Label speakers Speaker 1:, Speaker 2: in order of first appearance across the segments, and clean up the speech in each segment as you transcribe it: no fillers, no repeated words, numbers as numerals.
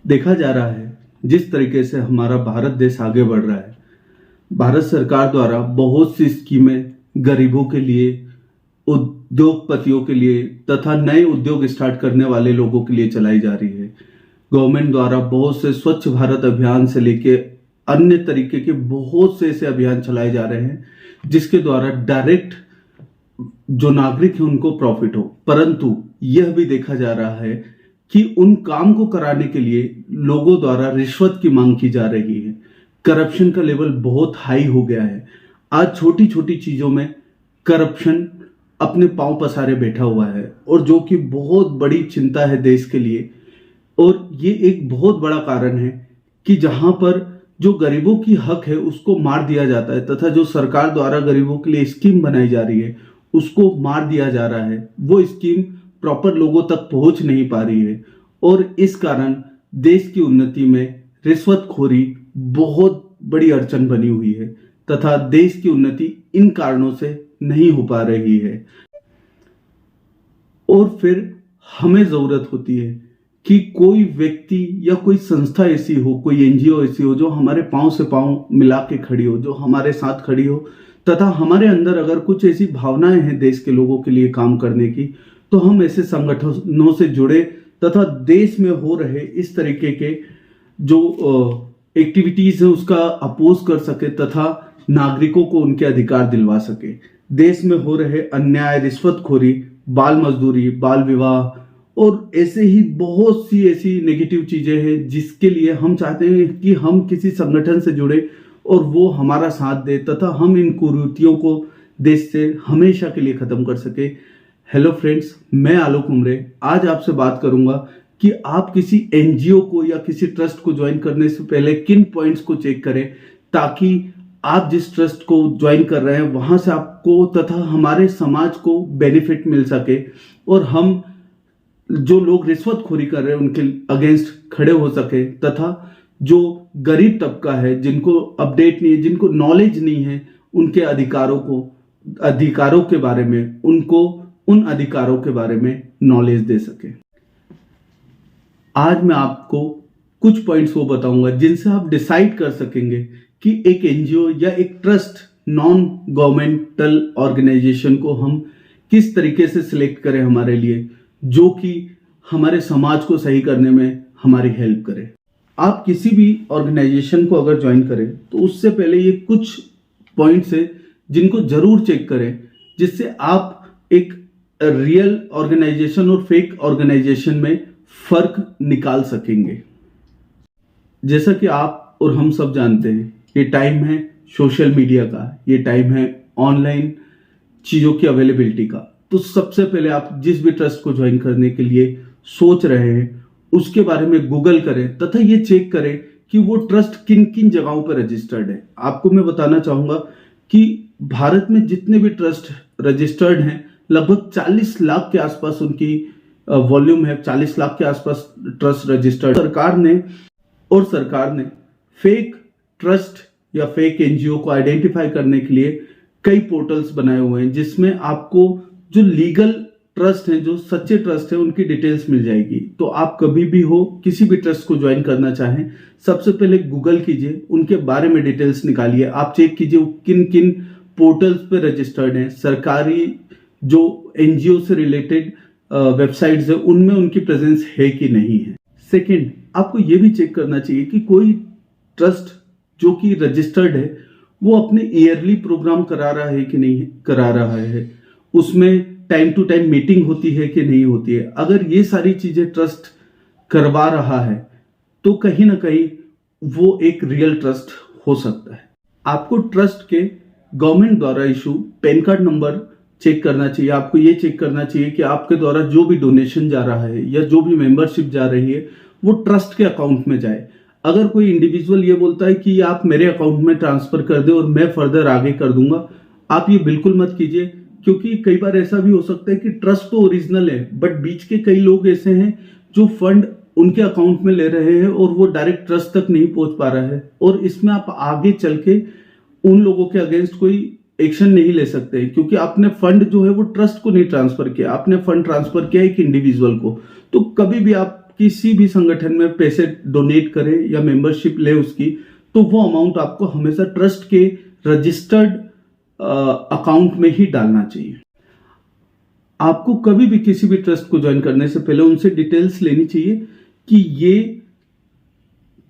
Speaker 1: देखा जा रहा है जिस तरीके से हमारा भारत देश आगे बढ़ रहा है, भारत सरकार द्वारा बहुत सी स्कीमें गरीबों के लिए, उद्योगपतियों के लिए तथा नए उद्योग स्टार्ट करने वाले लोगों के लिए चलाई जा रही है। गवर्नमेंट द्वारा बहुत से स्वच्छ भारत अभियान से लेके अन्य तरीके के बहुत से ऐसे अभियान चलाए जा रहे हैं जिसके द्वारा डायरेक्ट जो नागरिक है उनको प्रॉफिट हो। परंतु यह भी देखा जा रहा है कि उन काम को कराने के लिए लोगों द्वारा रिश्वत की मांग की जा रही है। करप्शन का लेवल बहुत हाई हो गया है। आज छोटी छोटी चीजों में करप्शन अपने पांव पसारे बैठा हुआ है और जो कि बहुत बड़ी चिंता है देश के लिए। और ये एक बहुत बड़ा कारण है कि जहां पर जो गरीबों की हक है उसको मार दिया जाता है तथा जो सरकार द्वारा गरीबों के लिए स्कीम बनाई जा रही है उसको मार दिया जा रहा है। वो स्कीम प्रॉपर लोगों तक पहुंच नहीं पा रही है और इस कारण देश की उन्नति में रिश्वतखोरी बहुत बड़ी अड़चन बनी हुई है तथा देश की उन्नति इन कारणों से नहीं हो पा रही है। और फिर हमें जरूरत होती है कि कोई व्यक्ति या कोई संस्था ऐसी हो, कोई एनजीओ ऐसी हो जो हमारे पांव से पांव मिला के खड़ी हो, जो हमारे साथ खड़ी हो तथा हमारे अंदर अगर कुछ ऐसी भावनाएं हैं देश के लोगों के लिए काम करने की, तो हम ऐसे संगठनों से जुड़े तथा देश में हो रहे इस तरीके के जो एक्टिविटीज है उसका अपोज कर सके तथा नागरिकों को उनके अधिकार दिलवा सके। देश में हो रहे अन्याय, रिश्वतखोरी, बाल मजदूरी, बाल विवाह और ऐसे ही बहुत सी ऐसी नेगेटिव चीजें हैं जिसके लिए हम चाहते हैं कि हम किसी संगठन से जुड़े और वो हमारा साथ दे तथा हम इन कुरीतियों को देश से हमेशा के लिए खत्म कर सके। हेलो फ्रेंड्स, मैं आलोक उमरे आज आपसे बात करूंगा कि आप किसी एनजीओ को या किसी ट्रस्ट को ज्वाइन करने से पहले किन पॉइंट्स को चेक करें ताकि आप जिस ट्रस्ट को ज्वाइन कर रहे हैं वहां से आपको तथा हमारे समाज को बेनिफिट मिल सके और हम जो लोग रिश्वतखोरी कर रहे हैं उनके अगेंस्ट खड़े हो सके तथा जो गरीब तबका है, जिनको अपडेट नहीं है, जिनको नॉलेज नहीं है, उनके अधिकारों के बारे में, उनको उन अधिकारों के बारे में नॉलेज दे सके। आज मैं आपको कुछ पॉइंट्स वो बताऊंगा जिनसे आप डिसाइड कर सकेंगे कि एक एनजीओ या एक ट्रस्ट, नॉन गवर्नमेंटल ऑर्गेनाइजेशन को हम किस तरीके से सिलेक्ट करें हमारे लिए, जो कि हमारे समाज को सही करने में हमारी हेल्प करे। आप किसी भी ऑर्गेनाइजेशन को अगर ज्वाइन करें तो उससे पहले ये कुछ पॉइंट्स है जिनको जरूर चेक करें जिससे आप एक रियल ऑर्गेनाइजेशन और फेक ऑर्गेनाइजेशन में फर्क निकाल सकेंगे। जैसा कि आप और हम सब जानते हैं, ये टाइम है सोशल मीडिया का, ये टाइम है ऑनलाइन चीजों की अवेलेबिलिटी का। तो सबसे पहले आप जिस भी ट्रस्ट को ज्वाइन करने के लिए सोच रहे हैं उसके बारे में गूगल करें तथा ये चेक करें कि वो ट्रस्ट किन किन जगहों पर रजिस्टर्ड है। आपको मैं बताना चाहूंगा कि भारत में जितने भी ट्रस्ट रजिस्टर्ड हैं लगभग 40 लाख के आसपास उनकी वॉल्यूम है। 40 लाख के आसपास ट्रस्ट रजिस्टर्ड। सरकार ने फेक ट्रस्ट या फेक एनजीओ को आइडेंटिफाई करने के लिए कई पोर्टल्स बनाए हुए हैं जिसमें आपको जो लीगल ट्रस्ट है, जो सच्चे ट्रस्ट है, उनकी डिटेल्स मिल जाएगी। तो आप कभी भी हो किसी भी ट्रस्ट को ज्वाइन करना चाहें, सबसे पहले गूगल कीजिए, उनके बारे में डिटेल्स निकालिए। आप चेक कीजिए किन किन पोर्टल्स पे रजिस्टर्ड हैं। सरकारी जो एनजीओ से रिलेटेड वेबसाइट्स है उनमें उनकी प्रेजेंस है कि नहीं है। सेकंड, आपको ये भी चेक करना चाहिए कि कोई ट्रस्ट जो कि रजिस्टर्ड है वो अपने ईयरली प्रोग्राम करा रहा है कि नहीं करा रहा है, उसमें टाइम टू टाइम मीटिंग होती है कि नहीं होती है। अगर ये सारी चीजें ट्रस्ट करवा रहा है तो कहीं ना कहीं वो एक रियल ट्रस्ट हो सकता है। आपको ट्रस्ट के गवर्नमेंट द्वारा issue PAN card number check करना चाहिए। आपको ये चेक करना चाहिए कि आपके द्वारा जो भी डोनेशन जा रहा है या जो भी मेंबरशिप जा रही है वो ट्रस्ट के अकाउंट में जाए। अगर कोई इंडिविजुअल ये बोलता है कि आप मेरे अकाउंट में ट्रांसफर कर दे और मैं फर्दर आगे कर दूंगा, आप ये बिल्कुल मत कीजिए, क्योंकि कई बार ऐसा भी हो सकता है कि ट्रस्ट तो ओरिजिनल है बट बीच के कई लोग ऐसे हैं जो फंड उनके अकाउंट में ले रहे हैं और वो डायरेक्ट ट्रस्ट तक नहीं पहुंच पा रहा है और इसमें आप आगे चल के उन लोगों के अगेंस्ट कोई एक्शन नहीं ले सकते क्योंकि आपने फंड जो है वो ट्रस्ट को नहीं ट्रांसफर किया, आपने फंड ट्रांसफर किया एक इंडिविजुअल को। तो कभी भी आप किसी भी संगठन में पैसे डोनेट करें या मेंबरशिप ले उसकी, तो वो अमाउंट आपको हमेशा ट्रस्ट के रजिस्टर्ड अकाउंट में ही डालना चाहिए। आपको कभी भी किसी भी ट्रस्ट को ज्वाइन करने से पहले उनसे डिटेल्स लेनी चाहिए कि ये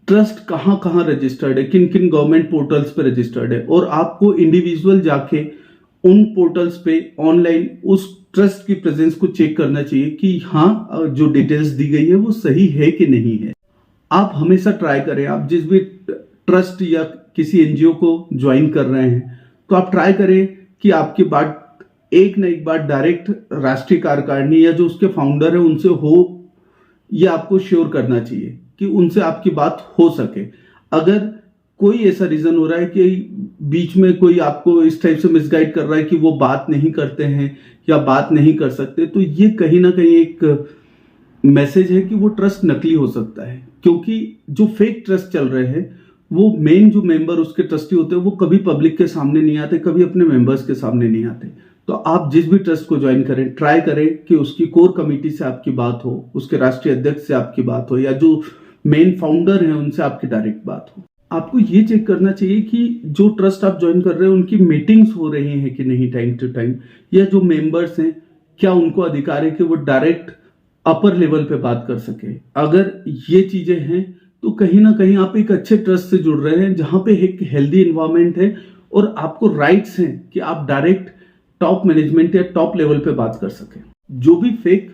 Speaker 1: ट्रस्ट कहां कहां रजिस्टर्ड है, किन किन गवर्नमेंट पोर्टल्स पे रजिस्टर्ड है, और आपको इंडिविजुअल जाके उन पोर्टल्स पे ऑनलाइन उस ट्रस्ट की प्रेजेंस को चेक करना चाहिए कि हाँ जो डिटेल्स दी गई है वो सही है कि नहीं है। आप हमेशा ट्राई करें, आप जिस भी ट्रस्ट या किसी एनजीओ को ज्वाइन कर रहे हैं तो आप ट्राई करें कि आपकी बात एक न एक बार डायरेक्ट राष्ट्रीय कार्यकारिणी या जो उसके फाउंडर है उनसे हो, यह आपको श्योर करना चाहिए कि उनसे आपकी बात हो सके। अगर कोई ऐसा रीजन हो रहा है कि बीच में कोई आपको इस टाइप से मिसगाइड कर रहा है कि वो बात नहीं करते हैं या बात नहीं कर सकते, तो ये कहीं ना कहीं एक मैसेज है कि वो ट्रस्ट नकली हो सकता है, क्योंकि जो फेक ट्रस्ट चल रहे हैं वो मेन जो मेंबर उसके ट्रस्टी होते हैं वो कभी पब्लिक के सामने नहीं आते, कभी अपने मेंबर्स के सामने नहीं आते। तो आप जिस भी ट्रस्ट को ज्वाइन करें, ट्राई करें कि उसकी कोर कमेटी से आपकी बात हो, उसके राष्ट्रीय अध्यक्ष से आपकी बात हो, या जो मेन फाउंडर हैं उनसे आपकी डायरेक्ट बात हो। आपको ये चेक करना चाहिए कि जो ट्रस्ट आप ज्वाइन कर रहे हैं उनकी मीटिंग्स हो रही हैं कि नहीं टाइम टू टाइम, या जो मेंबर्स हैं क्या उनको अधिकार है कि वो डायरेक्ट अपर लेवल पे बात कर सके। अगर ये चीजें हैं तो कहीं ना कहीं आप एक अच्छे ट्रस्ट से जुड़ रहे हैं जहां पे एक हेल्दी इन्वायरमेंट है और आपको राइट्स हैं कि आप डायरेक्ट टॉप मैनेजमेंट या टॉप लेवल पे बात कर सके। जो भी फेक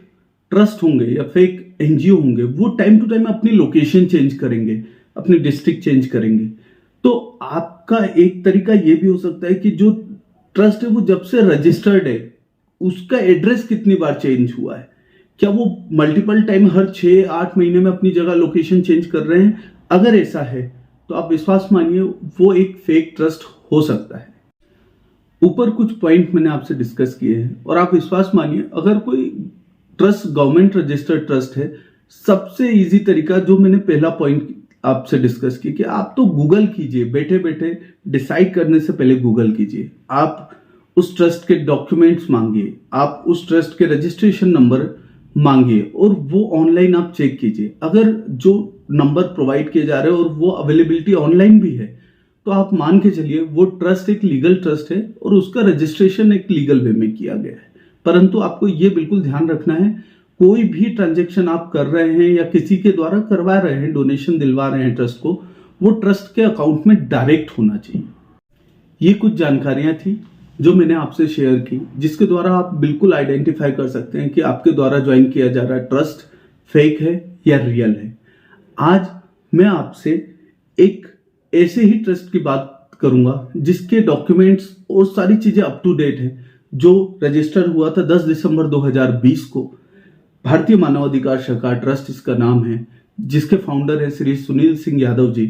Speaker 1: ट्रस्ट होंगे या फेक एनजीओ होंगे वो टाइम टू टाइम अपनी लोकेशन चेंज करेंगे, अपनी डिस्ट्रिक्ट चेंज करेंगे। तो आपका एक तरीका ये भी हो सकता है कि जो ट्रस्ट है वो जब से रजिस्टर्ड है उसका एड्रेस कितनी बार चेंज हुआ है, क्या वो मल्टीपल टाइम हर 6-8 महीने में अपनी जगह लोकेशन चेंज कर रहे हैं। अगर ऐसा है तो आप विश्वास मानिए वो एक फेक ट्रस्ट हो सकता है। ऊपर कुछ पॉइंट मैंने आपसे डिस्कस किए हैं और आप विश्वास मानिए अगर कोई ट्रस्ट गवर्नमेंट रजिस्टर्ड ट्रस्ट है, सबसे इजी तरीका जो मैंने पहला पॉइंट आपसे डिस्कस की कि आप तो गूगल कीजिए, बैठे बैठे डिसाइड करने से पहले गूगल कीजिए। आप उस ट्रस्ट के डॉक्यूमेंट्स मांगिए, आप उस ट्रस्ट के रजिस्ट्रेशन नंबर मांगिए और वो ऑनलाइन आप चेक कीजिए। अगर जो नंबर प्रोवाइड किए जा रहे हैं और वो अवेलेबिलिटी ऑनलाइन भी है तो आप मान के चलिए वो ट्रस्ट एक लीगल ट्रस्ट है और उसका रजिस्ट्रेशन एक लीगल वे में किया गया है। परंतु आपको ये बिल्कुल ध्यान रखना है, कोई भी ट्रांजैक्शन आप कर रहे हैं या किसी के द्वारा करवा रहे हैं, डोनेशन दिलवा रहे हैं ट्रस्ट को, वो ट्रस्ट के अकाउंट में डायरेक्ट होना चाहिए। ये कुछ जानकारियां थी जो मैंने आपसे शेयर की, जिसके द्वारा आप बिल्कुल आइडेंटिफाई कर सकते हैं कि आपके द्वारा ज्वाइन किया जा रहा ट्रस्ट फेक है या रियल है। आज मैं आपसे एक ऐसे ही ट्रस्ट की बात करूंगा जिसके डॉक्यूमेंट्स और सारी चीजें अप टू डेट है, जो रजिस्टर हुआ था 10 दिसंबर 2020 को। भारतीय मानवाधिकार शाखा ट्रस्ट इसका नाम है, जिसके फाउंडर है श्री सुनील सिंह यादव जी।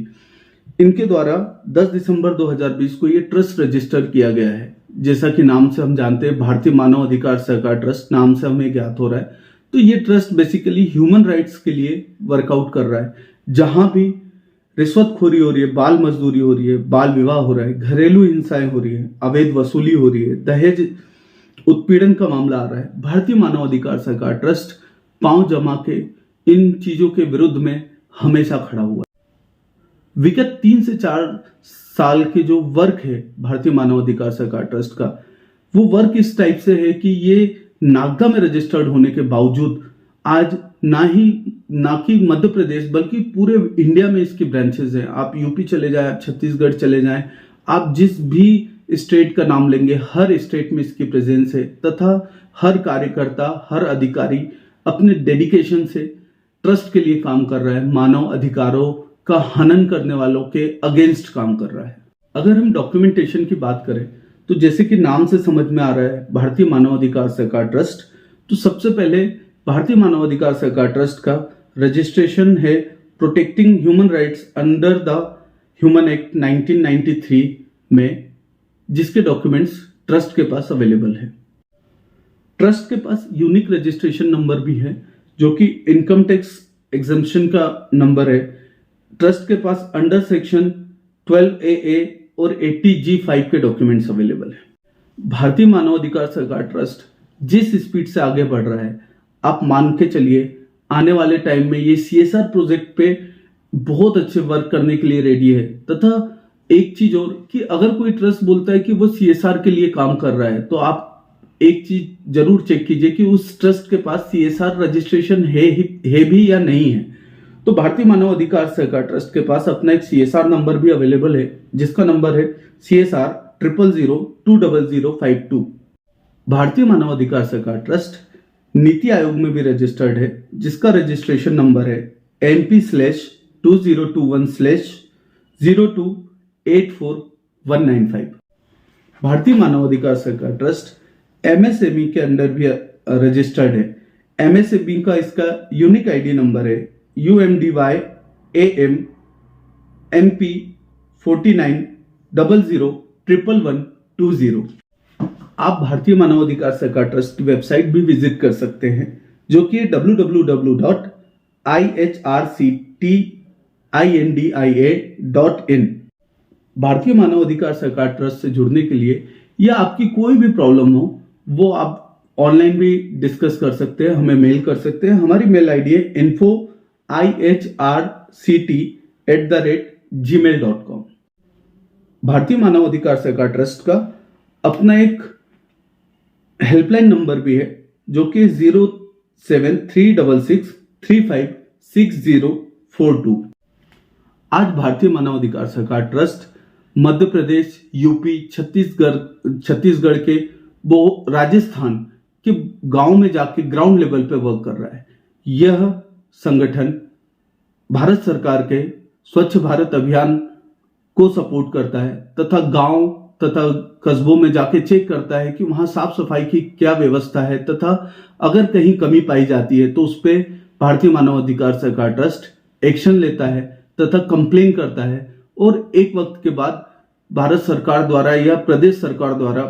Speaker 1: इनके द्वारा 10 दिसंबर 2020 को ये ट्रस्ट रजिस्टर किया गया है। जैसा कि नाम से हम जानते हैं भारतीय मानवाधिकार शाखा ट्रस्ट, नाम से हमें ज्ञात हो रहा है। तो ये ट्रस्ट बेसिकली ह्यूमन राइट्स के लिए वर्कआउट कर रहा है। जहां भी रिश्वतखोरी हो रही है, बाल मजदूरी हो रही है, बाल विवाह हो रहा है, घरेलू हिंसाएं हो रही है, अवैध वसूली हो रही है, दहेज उत्पीड़न का मामला आ रहा है, भारतीय मानवाधिकार शाखा ट्रस्ट पांव जमा के इन चीजों के विरुद्ध में हमेशा खड़ा हुआ है। विगत 3 से 4 साल के जो वर्क है भारतीय मानवाधिकार शाखा ट्रस्ट का, वो वर्क इस टाइप से है कि ये नागदा में रजिस्टर्ड होने के बावजूद आज ना कि मध्य प्रदेश बल्कि पूरे इंडिया में इसकी ब्रांचेस हैं। आप यूपी चले जाएं, आप छत्तीसगढ़ चले जाएं, आप जिस भी स्टेट का नाम लेंगे हर स्टेट में इसकी प्रेजेंस है, तथा हर कार्यकर्ता, हर अधिकारी अपने डेडिकेशन से ट्रस्ट के लिए काम कर रहा है, मानव अधिकारों का हनन करने वालों के अगेंस्ट काम कर रहा है। अगर हम डॉक्यूमेंटेशन की बात करें तो जैसे कि नाम से समझ में आ रहा है भारतीय मानवाधिकार शाखा ट्रस्ट, तो सबसे पहले भारतीय मानवाधिकार शाखा ट्रस्ट का रजिस्ट्रेशन है protecting human rights under the human act 1993 में, जिसके डॉक्यूमेंट्स ट्रस्ट के पास अवेलेबल है। ट्रस्ट के पास यूनिक रजिस्ट्रेशन नंबर भी है जो कि इनकम टैक्स एग्जम्पशन का नंबर है। ट्रस्ट के पास अंडर सेक्शन 12AA और 80G5 के डॉक्यूमेंट्स अवेलेबल है। भारतीय मानवाधिकार शाखा ट्रस्ट जिस स्पीड से आगे बढ़ रहा है, आप मान के चलिए आने वाले टाइम में ये CSR प्रोजेक्ट पे बहुत अच्छे वर्क करने के लिए रेडी है। तथा एक चीज और कि अगर कोई ट्रस्ट बोलता है कि वो CSR के लिए काम कर रहा है, तो आप एक चीज जरूर चेक कीजिए कि उस ट्रस्ट के पास CSR रजिस्ट्रेशन है भी या नहीं है। तो भारतीय मानव अधिकार सहकार ट्रस्ट के पास अपना एक CSR नंबर भी अवेलेबल है, जिसका नंबर है CSR 000020052। भारतीय मानव अधिकार सहकार ट्रस्ट नीति आयोग में भी रजिस्टर्ड है, जिसका रजिस्ट्रेशन नंबर है MP/2021/0284195। भारतीय मानव अधिकार सहकार ट्रस्ट MSME के अंडर भी रजिस्टर्ड है। MSME का इसका यूनिक आईडी नंबर है UMDYAM MP4900111120। आप भारतीय मानव अधिकार सहकार ट्रस्ट की वेबसाइट भी विजिट कर सकते हैं, जो कि www.IHRCTINDIA.in। भारतीय मानव अधिकार सहकार ट्रस्ट से जुड़ने के लिए या आपकी कोई भी प्रॉब्लम हो, वो आप ऑनलाइन भी डिस्कस कर सकते हैं, हमें मेल कर सकते हैं। हमारी मेल आईडी है info@ihrct@gmail.com। भारतीय मानव अधिकार सहकार ट्रस्ट का अपना एक हेल्पलाइन नंबर भी है, जो कि 07366356042। आज भारतीय मानव अधिकार सहकार ट्रस्ट मध्य प्रदेश, यूपी, छत्तीसगढ़ के वो राजस्थान के गांव में जाके ग्राउंड लेवल पे वर्क कर रहा है। यह संगठन भारत सरकार के स्वच्छ भारत अभियान को सपोर्ट करता है तथा गांव तथा कस्बों में जाके चेक करता है कि वहां साफ सफाई की क्या व्यवस्था है, तथा अगर कहीं कमी पाई जाती है तो उस पर भारतीय मानव अधिकार सहकार ट्रस्ट एक्शन लेता है तथा कंप्लेन करता है। और एक वक्त के बाद भारत सरकार द्वारा या प्रदेश सरकार द्वारा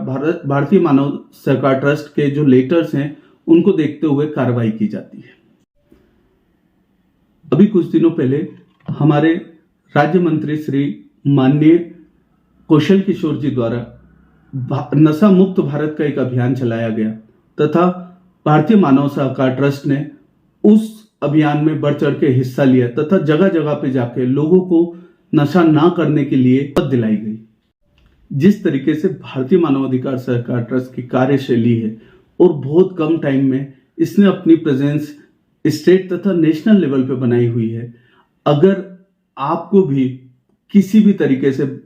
Speaker 1: भारतीय मानव सहकार ट्रस्ट के जो लेटर्स हैं उनको देखते हुए कार्रवाई की जाती है। अभी कुछ दिनों पहले हमारे राज्य मंत्री श्री माननीय कौशल किशोर जी द्वारा नशा मुक्त भारत का एक अभियान चलाया गया तथा भारतीय मानव सहकार ट्रस्ट ने उस अभियान में बढ़ चढ़ के हिस्सा लिया तथा जगह जगह पे जाके लोगों को नशा ना करने के लिए शपथ दिलाई गई। जिस तरीके से भारतीय मानव अधिकार सहकार ट्रस्ट की कार्यशैली है और बहुत कम टाइम में इसने अपनी प्रेजेंस स्टेट तथा नेशनल लेवल पे बनाई हुई है, अगर आपको भी किसी भी तरीके से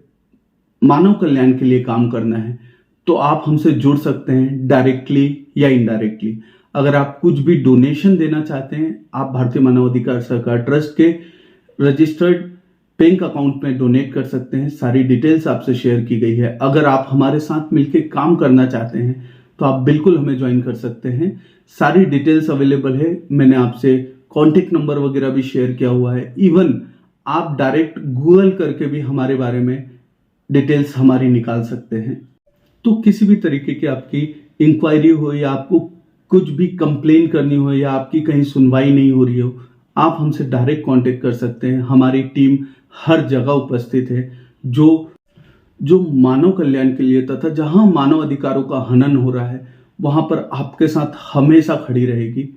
Speaker 1: मानव कल्याण के लिए काम करना है तो आप हमसे जुड़ सकते हैं, डायरेक्टली या इनडायरेक्टली। अगर आप कुछ भी डोनेशन देना चाहते हैं, आप भारतीय मानव अधिकार सहकार ट्रस्ट के रजिस्टर्ड बैंक अकाउंट में डोनेट कर सकते हैं। सारी डिटेल्स आपसे शेयर की गई है। अगर आप हमारे साथ मिलकर काम करना चाहते हैं तो आप बिल्कुल हमें ज्वाइन कर सकते हैं। सारी डिटेल्स अवेलेबल है। मैंने आपसे कॉन्टेक्ट नंबर वगैरह भी शेयर किया हुआ है। इवन आप डायरेक्ट गूगल करके भी हमारे बारे में डिटेल्स हमारी निकाल सकते हैं। तो किसी भी तरीके की आपकी इंक्वायरी हो या आपको कुछ भी कंप्लेन करनी हो या आपकी कहीं सुनवाई नहीं हो रही हो, आप हमसे डायरेक्ट कांटेक्ट कर सकते हैं। हमारी टीम हर जगह उपस्थित है, जो मानव कल्याण के लिए तथा जहां मानव अधिकारों का हनन हो रहा है वहां पर आपके साथ हमेशा खड़ी रहेगी।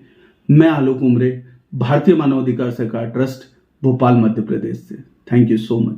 Speaker 1: मैं आलोक उमरे, भारतीय मानव अधिकार सहकार ट्रस्ट, भोपाल, मध्य प्रदेश से। Thank you so much.